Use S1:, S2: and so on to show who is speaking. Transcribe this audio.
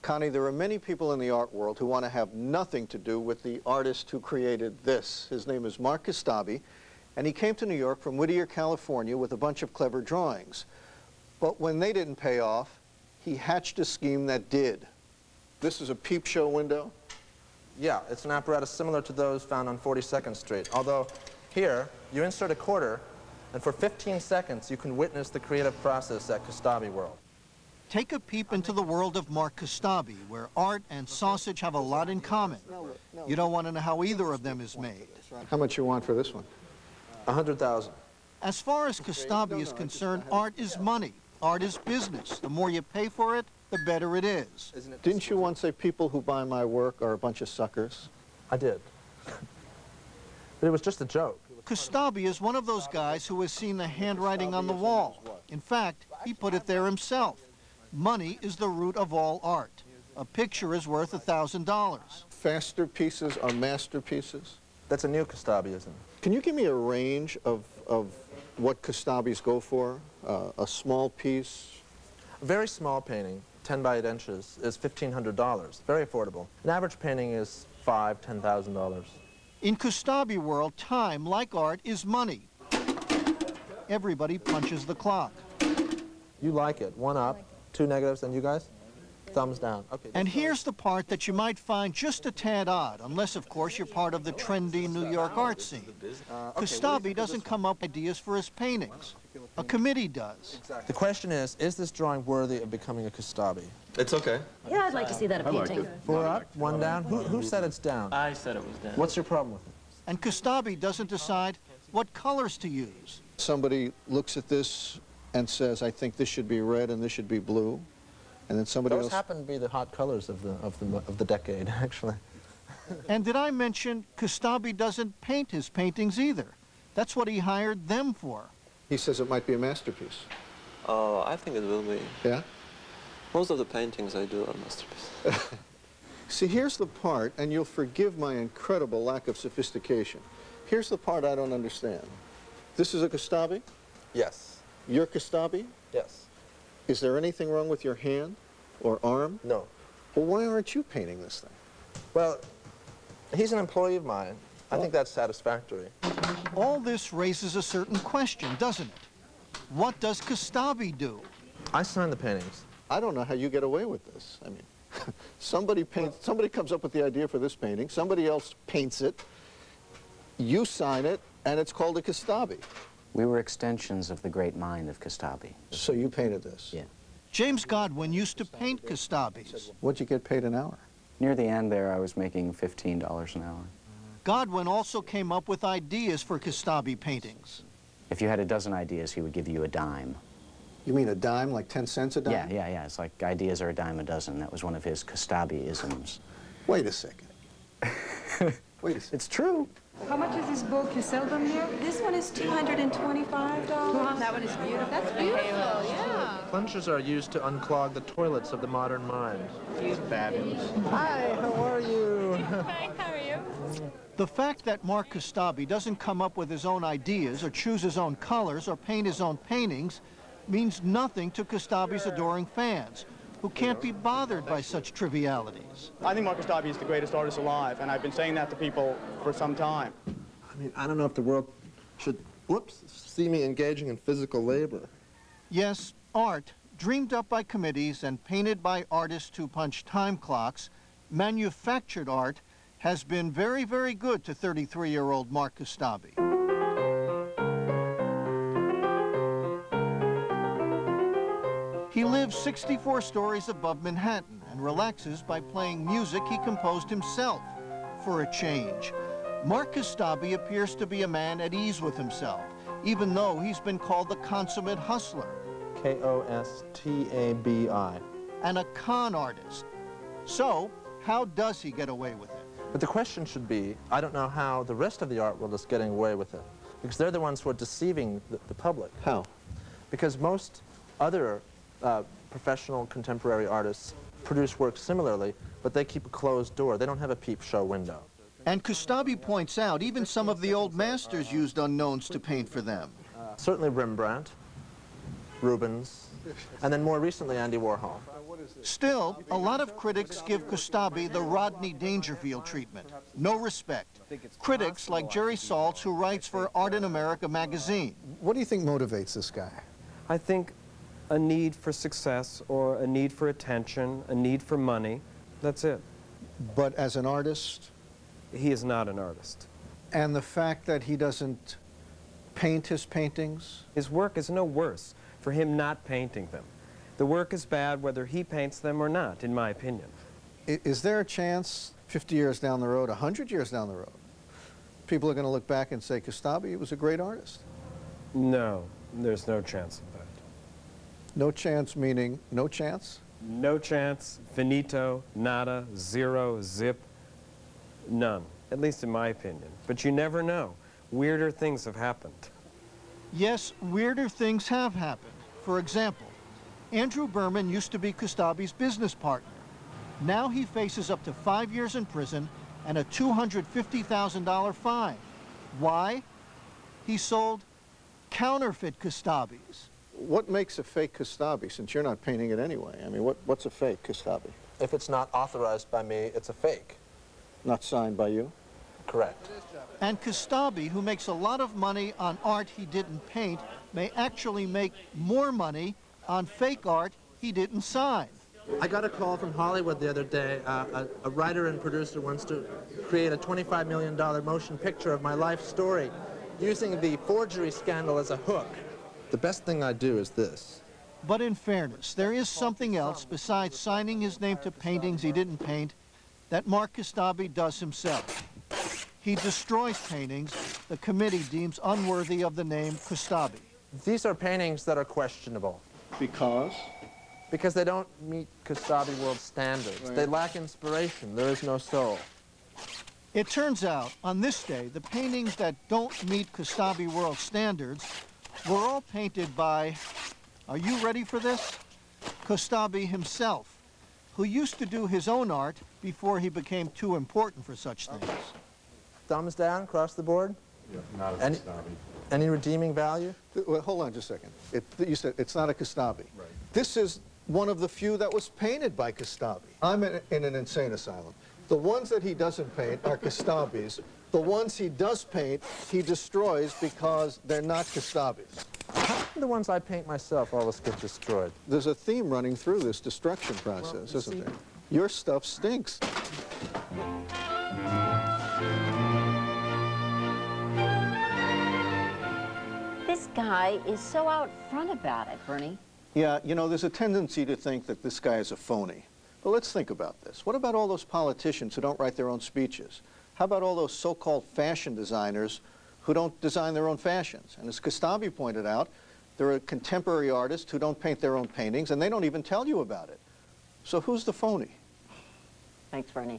S1: Connie, there are many people in the art world who want to have nothing to do with the artist who created this. His name is Mark Kostabi, and he came to New York from Whittier, California with a bunch of clever drawings. But when they didn't pay off, he hatched a scheme that did. This is a peep show window?
S2: Yeah, it's an apparatus similar to those found on 42nd Street. Although here, you insert a quarter, and for 15 seconds, you can witness the creative process at Kostabi World.
S3: Take a peep into the world of Mark Kostabi, where art and sausage have a lot in common. You don't want to know how either of them is made.
S1: How much you want for this one?
S2: 100,000.
S3: As far as Kostabi is concerned, art is money. Art is business. The more you pay for it, the better it is.
S1: Didn't you once say people who buy my work are a bunch of suckers?
S2: I did. But it was just a joke.
S3: Kostabi is one of those guys who has seen the handwriting on the wall. In fact, he put it there himself. Money is the root of all art. A picture is worth $1,000.
S1: Faster pieces are masterpieces?
S2: That's a new Kostabiism.
S1: Can you give me a range of what Kostabis go for? A small piece?
S2: A very small painting, 10 by 8 inches, is $1,500. Very affordable. An average painting is $5,000, $10,000.
S3: In Kostabi world, time, like art, is money. Everybody punches the clock.
S2: You like it. 1 up, 2 negatives, and you guys? Thumbs down. Okay.
S3: And here's the part that you might find just a tad odd, unless, of course, you're part of the trendy New York art scene. Kostabi doesn't come up with ideas for his paintings. A committee does.
S2: The question is this drawing worthy of becoming a Kostabi?
S1: It's okay.
S4: Yeah, I'd like to see that a painting.
S2: 4 up, 1 down? Who said it's down?
S5: I said it was down.
S2: What's your problem with it?
S3: And Kostabi doesn't decide what colors to use.
S1: Somebody looks at this and says, I think this should be red and this should be blue. And then somebody
S2: Those
S1: else...
S2: happen to be the hot colors of the decade, actually.
S3: And did I mention Kostabi doesn't paint his paintings either? That's what he hired them for.
S1: He says it might be a masterpiece.
S5: Oh, I think it will be.
S1: Yeah?
S5: Most of the paintings I do are masterpieces.
S1: See, here's the part, and you'll forgive my incredible lack of sophistication. Here's the part I don't understand. This is a Kostabi?
S2: Yes.
S1: You're Kostabi?
S2: Yes.
S1: Is there anything wrong with your hand or arm?
S2: No.
S1: Well, why aren't you painting this thing?
S2: Well, he's an employee of mine. I think that's satisfactory.
S3: All this raises a certain question, doesn't it? What does Kostabi do?
S2: I sign the paintings.
S1: I don't know how you get away with this. I mean, somebody comes up with the idea for this painting, somebody else paints it, you sign it, and it's called a Kostabi.
S6: We were extensions of the great mind of Kostabi.
S1: So you painted this?
S6: Yeah.
S3: James Godwin used to paint Kostabis.
S1: What'd you get paid an hour?
S6: Near the end there, I was making $15 an hour.
S3: Godwin also came up with ideas for Kostabi paintings.
S6: If you had a dozen ideas, he would give you a dime.
S1: You mean a dime, like 10 cents a dime?
S6: Yeah. It's like ideas are a dime a dozen. That was one of his Kostabi-isms.
S1: Wait a second. Wait a second.
S6: It's true.
S7: How much is this book? You sell them here?
S4: This one is $225.
S7: That one is beautiful. That's beautiful, yeah.
S2: Plungers are used to unclog the toilets of the modern mind. Fabulous. Hi, how are you?
S7: Fine, how are you?
S3: The fact that Mark Kostabi doesn't come up with his own ideas or choose his own colors or paint his own paintings means nothing to Kostabi's adoring fans, who can't be bothered by such trivialities.
S8: I think Mark Kostabi is the greatest artist alive, and I've been saying that to people for some time.
S2: I mean, I don't know if the world should, see me engaging in physical labor.
S3: Yes, art, dreamed up by committees and painted by artists who punch time clocks, manufactured art, has been very, very good to 33-year-old Mark Kostabi. He lives 64 stories above Manhattan and relaxes by playing music he composed himself. For a change, Mark Kostabi appears to be a man at ease with himself, even though he's been called the consummate hustler.
S2: Kostabi.
S3: And a con artist. So, how does he get away with it?
S2: But the question should be, I don't know how the rest of the art world is getting away with it, because they're the ones who are deceiving the public.
S1: How?
S2: Because most other professional contemporary artists produce work similarly, but they keep a closed door. They don't have a peep show window.
S3: And Kostabi points out even some of the old masters used unknowns to paint for them.
S2: Certainly Rembrandt, Rubens, and then more recently Andy Warhol.
S3: Still, a lot of critics give Kostabi the Rodney Dangerfield treatment. No respect. Critics like Jerry Saltz, who writes for Art in America magazine.
S1: What do you think motivates this guy?
S9: I think a need for success or a need for attention, a need for money. That's it.
S1: But as an artist?
S9: He is not an artist.
S1: And the fact that he doesn't paint his paintings?
S9: His work is no worse for him not painting them. The work is bad whether he paints them or not, in my opinion.
S1: Is there a chance 50 years down the road, 100 years down the road, people are going to look back and say, Kostabi was a great artist?
S9: No, there's no chance of that.
S1: No chance meaning no chance?
S9: No chance, finito, nada, zero, zip, none. At least in my opinion. But you never know. Weirder things have happened.
S3: Yes, weirder things have happened. For example, Andrew Berman used to be Kostabi's business partner. Now he faces up to 5 years in prison and a $250,000 fine. Why? He sold counterfeit Kostabis.
S1: What makes a fake Kostabi, since you're not painting it anyway? I mean, what's a fake Kostabi?
S2: If it's not authorized by me, it's a fake.
S1: Not signed by you?
S2: Correct.
S3: And Kostabi, who makes a lot of money on art he didn't paint, may actually make more money on fake art he didn't sign.
S2: I got a call from Hollywood the other day. A writer and producer wants to create a $25 million motion picture of my life story using the forgery scandal as a hook. The best thing I do is this.
S3: But in fairness, there is something else besides signing his name to paintings he didn't paint that Mark Kostabi does himself. He destroys paintings the committee deems unworthy of the name Kostabi.
S2: These are paintings that are questionable.
S1: Because?
S2: Because they don't meet Kostabi world standards.
S1: Right.
S2: They lack inspiration. There is no soul.
S3: It turns out, on this day, the paintings that don't meet Kostabi world standards were all painted by, are you ready for this? Kostabi himself, who used to do his own art before he became too important for such things.
S2: Thumbs down across the board?
S10: Yeah, not a
S2: Any,
S10: Kostabi.
S2: any redeeming value?
S1: Well, hold on just a second. You said it's not a Kostabi.
S10: Right.
S1: This is one of the few that was painted by Kostabi. I'm in an insane asylum. The ones that he doesn't paint are Kostabis. The ones he does paint, he destroys because they're not Kostabis.
S2: How come the ones I paint myself always get destroyed?
S1: There's a theme running through this destruction process, isn't there? Your stuff stinks.
S11: This guy is so out front about it, Bernie.
S1: Yeah, you know, there's a tendency to think that this guy is a phony. But let's think about this. What about all those politicians who don't write their own speeches? How about all those so-called fashion designers who don't design their own fashions? And as Kostabi pointed out, there are contemporary artists who don't paint their own paintings, and they don't even tell you about it. So who's the phony?
S11: Thanks, Bernie.